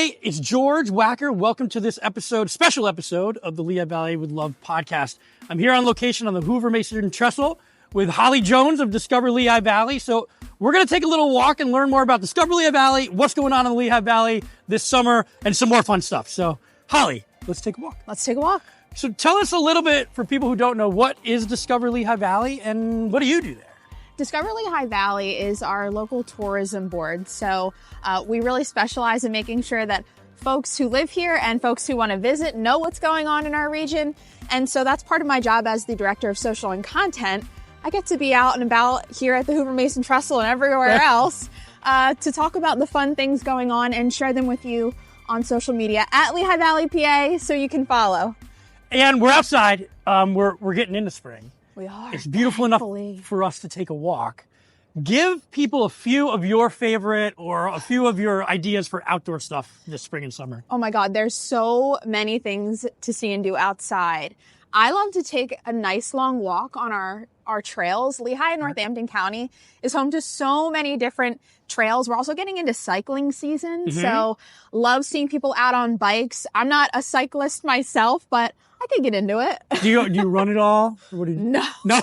Hey, it's George Wacker. Welcome to this special episode of the Lehigh Valley with Love podcast. I'm here on location on the Hoover, Mason, and Trestle with Holly Jones of Discover Lehigh Valley. So we're going to take a little walk and learn more about Discover Lehigh Valley, what's going on in the Lehigh Valley this summer, and some more fun stuff. So, Holly, let's take a walk. Let's take a walk. So tell us a little bit, for people who don't know, what is Discover Lehigh Valley and what do you do there? Discover Lehigh Valley is our local tourism board. So we really specialize in making sure that folks who live here and folks who want to visit know what's going on in our region. And so that's part of my job as the director of social and content. I get to be out and about here at the Hoover, Mason, Trestle, and everywhere else to talk about the fun things going on and share them with you on social media at Lehigh Valley, PA, so you can follow. And we're outside. We're getting into spring. We are. It's beautiful enough for us to take a walk. Give people a few of your favorite or a few of your ideas for outdoor stuff this spring and summer. Oh my God, there's so many things to see and do outside. I love to take a nice long walk on our trails. Lehigh and Northampton County is home to so many different trails. We're also getting into cycling season. So love seeing people out on bikes. I'm not a cyclist myself, but I could get into it. Do you run it all? Or what do you, No.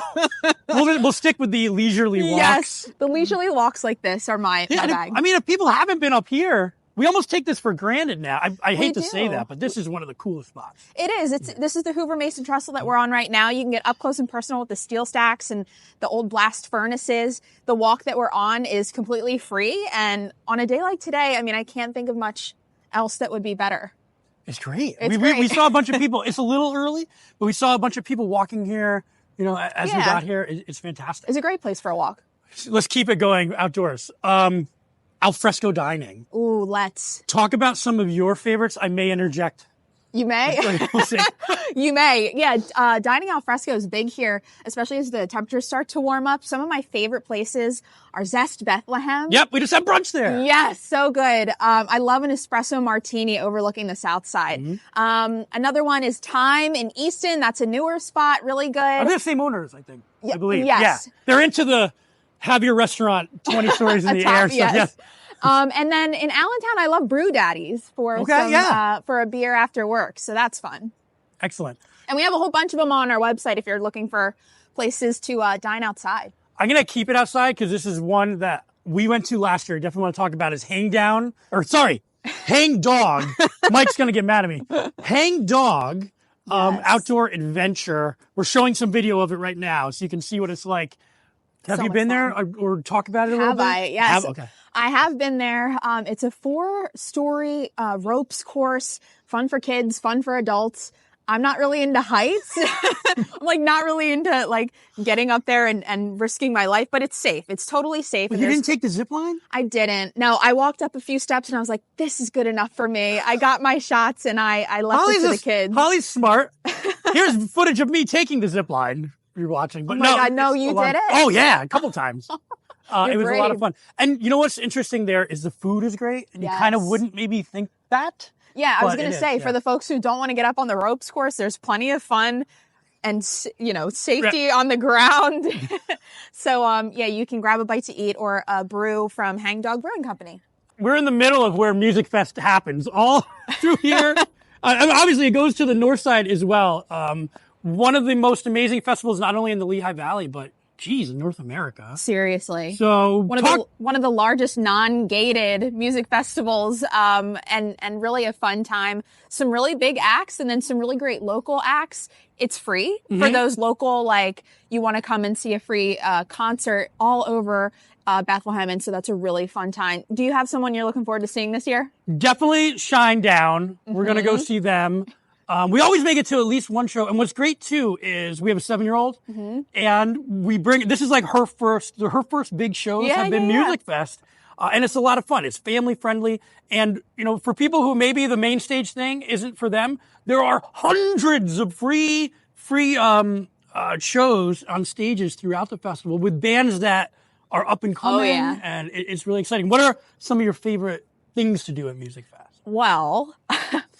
We'll stick with the leisurely walks. Yes, the leisurely walks like this are my bag. If people haven't been up here, we almost take this for granted now. I hate to say that, but this is one of the coolest spots. It is. This is the Hoover Mason Trestle that we're on right now. You can get up close and personal with the steel stacks and the old blast furnaces. The walk that we're on is completely free. And on a day like today, I can't think of much else that would be better. It's great. It's great. We saw a bunch of people. It's a little early, but we saw a bunch of people walking here, as we got here. It's fantastic. It's a great place for a walk. Let's keep it going outdoors. Alfresco dining. Ooh, let's. Talk about some of your favorites. I may interject. You may. We'll see. You may. Yeah, dining al fresco is big here, especially as the temperatures start to warm up. Some of my favorite places are Zest Bethlehem. Yep, we just had brunch there. Yes, so good. I love an espresso martini overlooking the south side. Another one is Time in Easton. That's a newer spot, really good. Are they the same owners, I think? I believe. Yes. Yeah. They're into the have your restaurant 20 stories in the air. So, yes. And then in Allentown, I love Brew Daddies for for a beer after work. So that's fun. Excellent. And we have a whole bunch of them on our website if you're looking for places to dine outside. I'm going to keep it outside because this is one that we went to last year. Definitely want to talk about is Hang Dog. Mike's going to get mad at me. Hang Dog outdoor adventure. We're showing some video of it right now so you can see what it's like. Have you been there or talk about it a little bit? Have I? Yes. Okay. I have been there. It's a 4-story ropes course, fun for kids, fun for adults. I'm not really into heights. I'm not really into getting up there and risking my life, but it's safe. It's totally safe. But you didn't take the zip line? I didn't. No, I walked up a few steps and I was like, this is good enough for me. I got my shots and I left it to the kids. Holly's smart. Here's footage of me taking the zip line. You're watching, but you did it? Oh yeah, a couple times. It was brave. a lot of fun. And you know what's interesting there is the food is great, and you kind of wouldn't maybe think that. Yeah, I was going to say, for the folks who don't want to get up on the ropes course, there's plenty of fun and, safety on the ground. So, you can grab a bite to eat or a brew from Hang Dog Brewing Company. We're in the middle of where Musikfest happens, all through here. Obviously, it goes to the north side as well. One of the most amazing festivals, not only in the Lehigh Valley, but in North America. Seriously. So one of the largest non-gated music festivals, and really a fun time. Some really big acts and then some really great local acts. It's free for those local, you want to come and see a free concert all over Bethlehem. And so that's a really fun time. Do you have someone you're looking forward to seeing this year? Definitely Shine Down. We're going to go see them. We always make it to at least one show. And what's great too is we have a 7-year-old and this is her first big shows have been Musikfest. And it's a lot of fun. It's family friendly. And, for people who maybe the main stage thing isn't for them, there are hundreds of free shows on stages throughout the festival with bands that are up and coming. And it's really exciting. What are some of your favorite things to do at Musikfest? Well,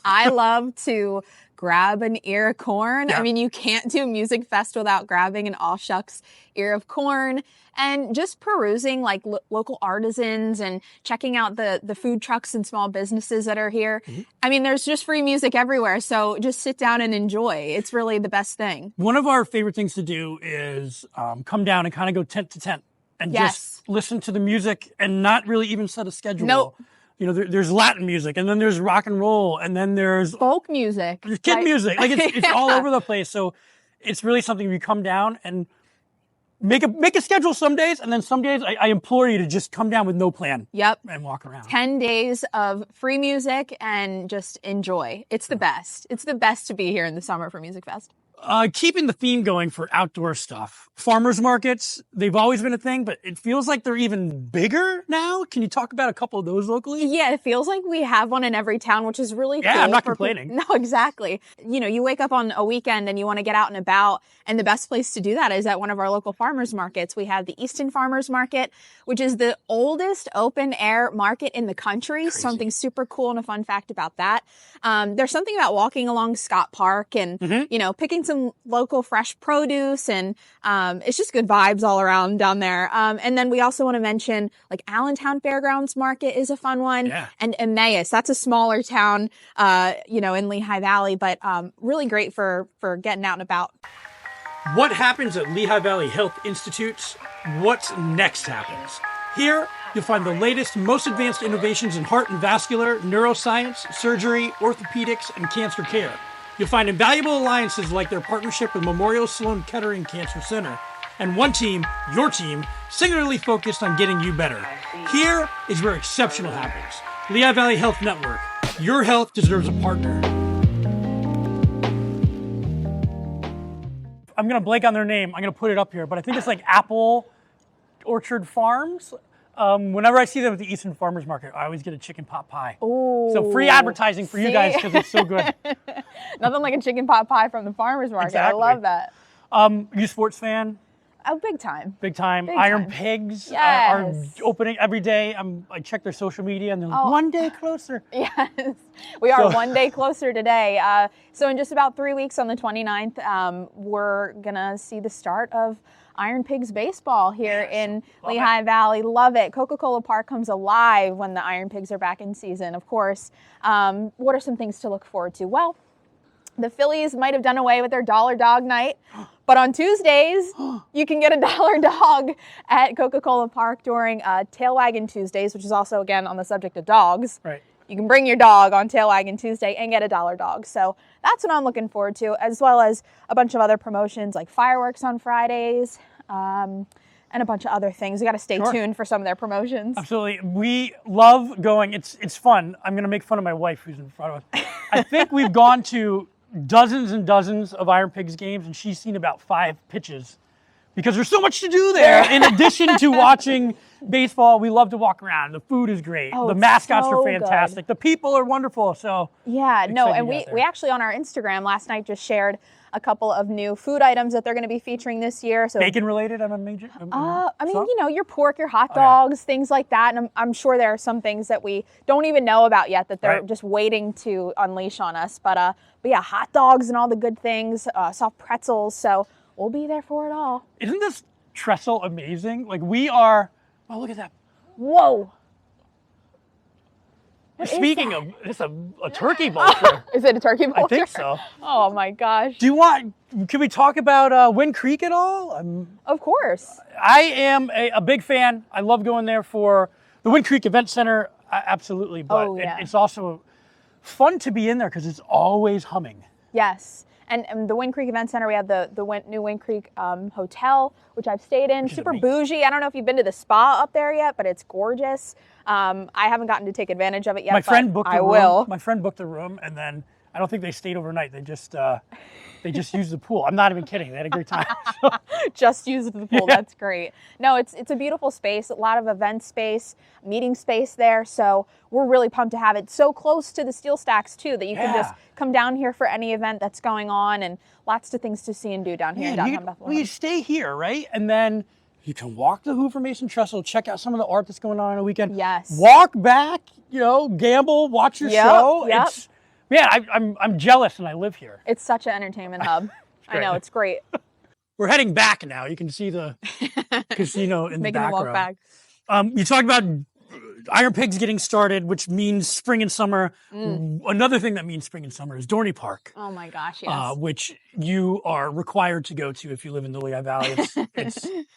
I love to grab an ear of corn. Yeah. I mean, you can't do Musikfest without grabbing an all shucks ear of corn and just perusing like local artisans and checking out the food trucks and small businesses that are here. I mean, there's just free music everywhere. So just sit down and enjoy. It's really the best thing. One of our favorite things to do is come down and kind of go tent to tent and just listen to the music and not really even set a schedule. Nope. You know, there's Latin music, and then there's rock and roll, and then there's folk music. There's kid music. Like it's all over the place. So it's really something you come down and make a schedule some days, and then some days I implore you to just come down with no plan. Yep. And walk around. 10 days of free music and just enjoy. It's the best. It's the best to be here in the summer for Musikfest. Keeping the theme going for outdoor stuff. Farmers markets, they've always been a thing, but it feels like they're even bigger now. Can you talk about a couple of those locally? Yeah, it feels like we have one in every town, which is really cool. Yeah, I'm not complaining. No, exactly. You know, you wake up on a weekend and you want to get out and about, and the best place to do that is at one of our local farmers markets. We have the Easton Farmers Market, which is the oldest open air market in the country. Crazy. Something super cool and a fun fact about that. There's something about walking along Scott Park and, you know, picking some local fresh produce, and it's just good vibes all around down there. And then we also want to mention like Allentown Fairgrounds Market is a fun one. Yeah. And Emmaus, that's a smaller town, you know, in Lehigh Valley, but really great for getting out and about. What happens at Lehigh Valley Health Institute? What's next happens? Here, you'll find the latest, most advanced innovations in heart and vascular, neuroscience, surgery, orthopedics, and cancer care. You'll find invaluable alliances like their partnership with Memorial Sloan Kettering Cancer Center, and one team, your team, singularly focused on getting you better. Here is where exceptional happens. Lehigh Valley Health Network. Your health deserves a partner. I'm going to blank on their name. I'm going to put it up here, but I think it's like Apple Orchard Farms. Whenever I see them at the Easton Farmers Market, I always get a chicken pot pie. Ooh, so free advertising for you guys because it's so good. Nothing like a chicken pot pie from the farmers market. Exactly. I love that. You a sports fan? Oh, big time. Big time. Big IronPigs Yes. are opening every day. I check their social media and they're like, one day closer. Yes, we are one day closer today. So in just about 3 weeks on the 29th, we're going to see the start of IronPigs baseball here in Lehigh Valley. Love it. Coca-Cola Park comes alive when the IronPigs are back in season, of course. What are some things to look forward to? Well, the Phillies might have done away with their dollar dog night, but on Tuesdays, you can get a dollar dog at Coca-Cola Park during Tail Waggin' Tuesdays, which is also, again, on the subject of dogs. Right. You can bring your dog on Tail Waggin' Tuesday and get a dollar dog. So that's what I'm looking forward to, as well as a bunch of other promotions like fireworks on Fridays and a bunch of other things. We got to stay tuned for some of their promotions. Absolutely. We love going. It's fun. I'm going to make fun of my wife who's in front of us. I think we've gone to dozens and dozens of IronPigs games, and she's seen about 5 pitches because there's so much to do there. In addition to watching baseball, we love to walk around. The food is great. The mascots are fantastic. The people are wonderful. So yeah, no, and we actually on our Instagram last night just shared a couple of new food items that they're going to be featuring this year. So bacon related, I mean, you know, your pork, your hot dogs, things like that. And I'm sure there are some things that we don't even know about yet that they're just waiting to unleash on us. But yeah, hot dogs and all the good things, soft pretzels. So we'll be there for it all. Isn't this Trestle amazing? Like we are, oh, look at that. Whoa. Speaking of, it's a turkey vulture. Is it a turkey vulture? I think so. Oh my gosh. Can we talk about Wind Creek at all? Of course. I am a big fan. I love going there for the Wind Creek Event Center, absolutely. But it's also fun to be in there because it's always humming. Yes. And the Wind Creek Event Center, we have the new Wind Creek Hotel, which I've stayed in. Super bougie. I don't know if you've been to the spa up there yet, but it's gorgeous. I haven't gotten to take advantage of it yet. My friend booked a room. My friend booked a room, and then I don't think they stayed overnight. They just used the pool. I'm not even kidding. They had a great time. Just used the pool. Yeah. That's great. No, it's a beautiful space. A lot of event space, meeting space there. So we're really pumped to have it so close to the steel stacks too that you can just come down here for any event that's going on, and lots of things to see and do down here in downtown Bethlehem. Well, you stay here, right? And then you can walk to Hoover Mason Trestle, check out some of the art that's going on a weekend. Yes. Walk back, gamble, watch your show. Yep. Yeah, I'm jealous and I live here. It's such an entertainment hub. I know, it's great. We're heading back now. You can see the casino in the background. Making a walk back. You talked about IronPigs getting started, which means spring and summer. Another thing that means spring and summer is Dorney Park. Oh my gosh, yes. Which you are required to go to if you live in the Lehigh Valley.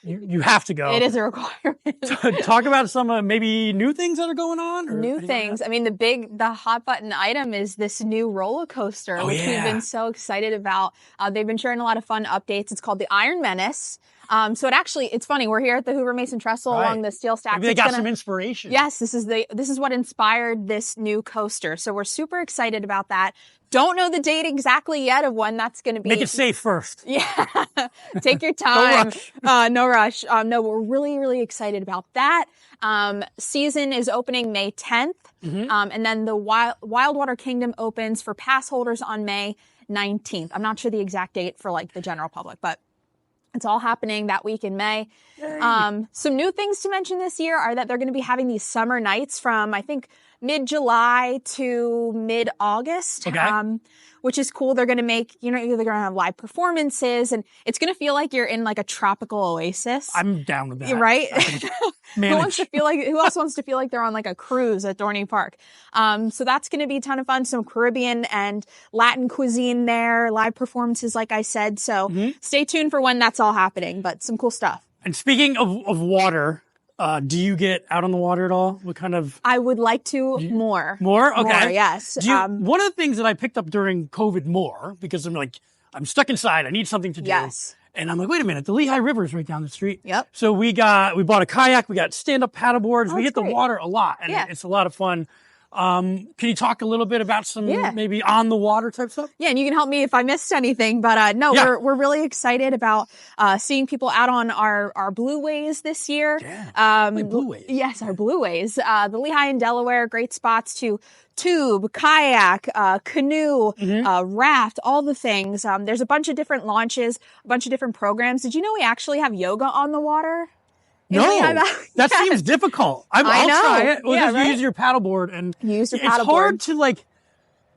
You have to go. It is a requirement. Talk about some maybe new things that are going on. Or new things. I mean, the hot button item is this new roller coaster, which we've been so excited about. They've been sharing a lot of fun updates. It's called the Iron Menace. So it's funny. We're here at the Hoover Mason Trestle along the steel stacks. Maybe they got some inspiration. Yes, this is what inspired this new coaster. So we're super excited about that. Don't know the date exactly yet of when that's going to be. Make it safe first. Yeah. Take your time. No rush. No, we're really, really excited about that. Season is opening May 10th. And then the Wildwater Kingdom opens for pass holders on May 19th. I'm not sure the exact date for like the general public, but it's all happening that week in May. Some new things to mention this year are that they're going to be having these summer nights from, I think, mid-July to mid-August, which is cool. They're going to make, they're going to have live performances, and it's going to feel like you're in like a tropical oasis. I'm down with that. Right? Who else wants to feel like they're on like a cruise at Dorney Park? So that's going to be a ton of fun. Some Caribbean and Latin cuisine there, live performances, like I said. So stay tuned for when that's all happening, but some cool stuff. And speaking of water, do you get out on the water at all? What kind of? I would like to more. More? Okay. More, yes. One of the things that I picked up during COVID more, because I'm stuck inside, I need something to do. Yes. And I'm like, wait a minute, the Lehigh River is right down the street. Yep. So we bought a kayak, we got stand-up paddle boards, we hit the great. water a lot, and it's a lot of fun. Can you talk a little bit about some maybe on the water type stuff? Yeah, and you can help me if I missed anything. But we're really excited about seeing people out on our blue ways this year. Yeah, blue ways. Yes, our blue ways. The Lehigh and Delaware, great spots to tube, kayak, canoe, raft, all the things. There's a bunch of different launches, a bunch of different programs. Did you know we actually have yoga on the water? No, that seems difficult. I'll try it. Use your paddleboard and use your paddleboard. It's hard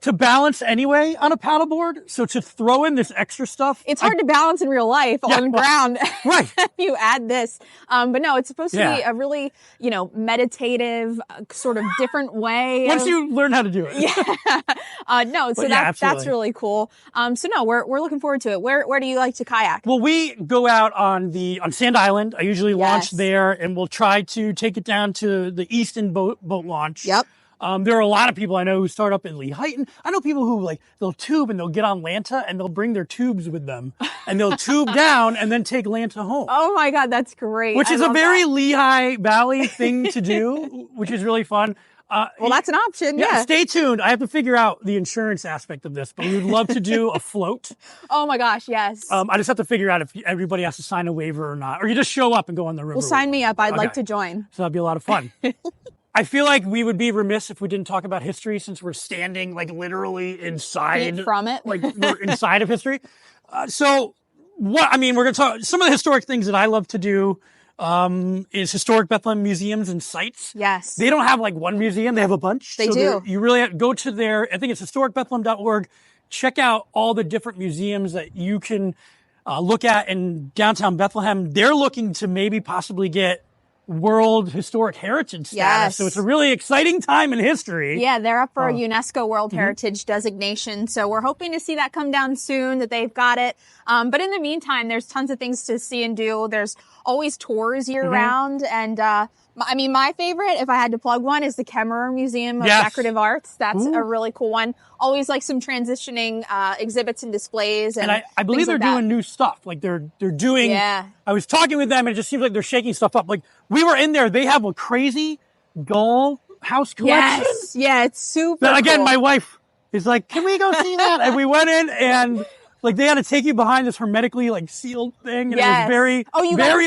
to balance anyway on a paddleboard. So to throw in this extra stuff, it's hard to balance in real life on ground. Right. You add this, but no, it's supposed to be a really meditative sort of different way. Once you learn how to do it. That's really cool. We're looking forward to it. Where do you like to kayak? Well, we go out on Sand Island. I usually launch there, and we'll try to take it down to the Easton boat launch. Yep. There are a lot of people I know who start up in Lehigh. I know people who they'll tube and they'll get on Lanta and they'll bring their tubes with them and they'll tube down and then take Lanta home. Oh my God, that's great. Which is a very Lehigh Valley thing to do, which is really fun. Well, that's an option. Yeah. Stay tuned. I have to figure out the insurance aspect of this, but we would love to do a float. Oh my gosh, yes. I just have to figure out if everybody has to sign a waiver or not, or you just show up and go on the river. Well, sign me up. I'd like to join. So that'd be a lot of fun. I feel like we would be remiss if we didn't talk about history, since we're standing literally inside from it. We're inside of history. We're going to talk some of the historic things that I love to do. Is historic Bethlehem museums and sites. Yes. They don't have one museum, they have a bunch. They do. You really have to go to I think it's historicbethlehem.org. Check out all the different museums that you can look at in downtown Bethlehem. They're looking to maybe possibly get World Historic Heritage status. Yes. So it's a really exciting time in history. Yeah, they're up for a UNESCO World Heritage designation. So we're hoping to see that come down soon, that they've got it. But in the meantime, there's tons of things to see and do. There's always tours year round. And, my favorite, if I had to plug one, is the Kemmerer Museum of Decorative Arts. That's a really cool one. Always some transitioning exhibits and displays. And I believe they're doing new stuff. They're doing. Yeah. I was talking with them, and it just seems like they're shaking stuff up. We were in there. They have a crazy doll house collection. Yes. Yeah, it's super But again, cool. my wife is like, "Can we go see that?" And we went in, and they had to take you behind this hermetically sealed thing, and it was very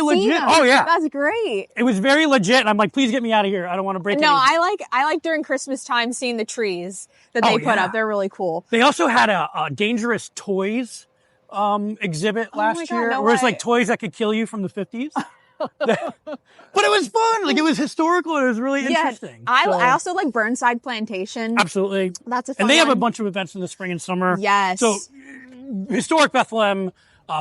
legit. Oh yeah, that's great. It was very legit, and I'm like, please get me out of here. I don't want to break. No, I like during Christmas time seeing the trees that they put up. They're really cool. They also had a dangerous toys exhibit last year, where it's toys that could kill you from the 50s. But it was fun. Like, it was historical and it was really interesting. I also like Burnside Plantation. Absolutely. That's a fun And they have a one. bunch of events in the spring and summer. Yes. So, historic Bethlehem,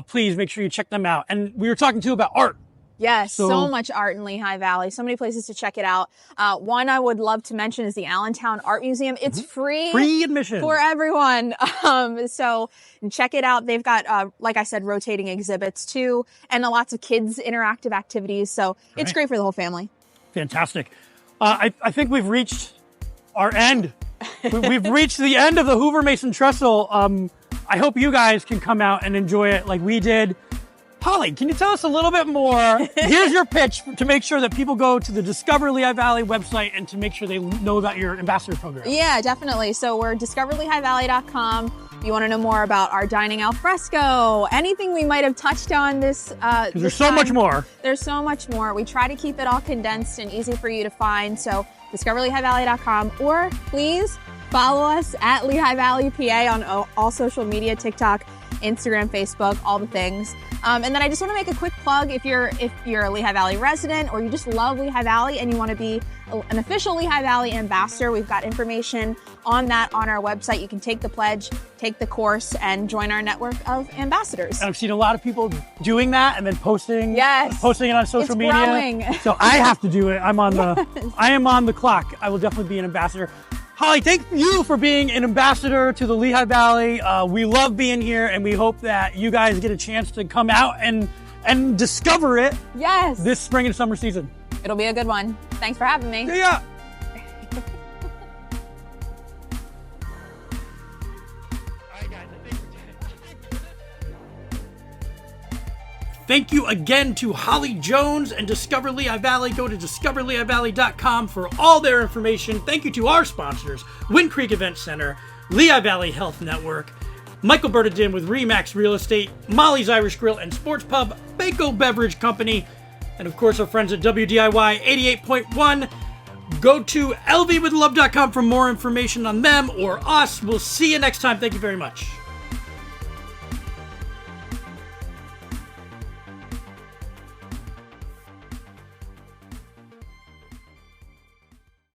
please make sure you check them out. And we were talking too about art. Yes, so much art in Lehigh Valley. So many places to check it out. One I would love to mention is the Allentown Art Museum. It's Free admission for everyone. So check it out. They've got, like I said, rotating exhibits too, and lots of kids' interactive activities. So it's great for the whole family. Fantastic. I think we've reached our end. We've reached the end of the Hoover Mason Trestle. I hope you guys can come out and enjoy it like we did. Holly, can you tell us a little bit more? Here's your pitch to make sure that people go to the Discover Lehigh Valley website and to make sure they know about your ambassador program. Yeah, definitely. So we're discoverlehighvalley.com. You want to know more about our dining al fresco, anything we might have touched on this. There's so much more. There's so much more. We try to keep it all condensed and easy for you to find. So discoverlehighvalley.com, or please follow us at Lehigh Valley PA on all social media, TikTok, Instagram, Facebook, all the things. And then I just want to make a quick plug. If you're a Lehigh Valley resident or you just love Lehigh Valley and you want to be an official Lehigh Valley ambassador, we've got information on that on our website. You can take the pledge, take the course, and join our network of ambassadors. And I've seen a lot of people doing that and then posting it on social media. Growing. So I have to do it. I am on the clock. I will definitely be an ambassador. Holly, thank you for being an ambassador to the Lehigh Valley. We love being here, and we hope that you guys get a chance to come out and discover it this spring and summer season. It'll be a good one. Thanks for having me. Yeah. Thank you again to Holly Jones and Discover Lehigh Valley. Go to discoverlehighvalley.com for all their information. Thank you to our sponsors, Wind Creek Event Center, Lehigh Valley Health Network, Michael Bernardin with Remax Real Estate, Molly's Irish Grill and Sports Pub, Bako Beverage Company, and of course our friends at WDIY 88.1. Go to lvwithlove.com for more information on them or us. We'll see you next time. Thank you very much.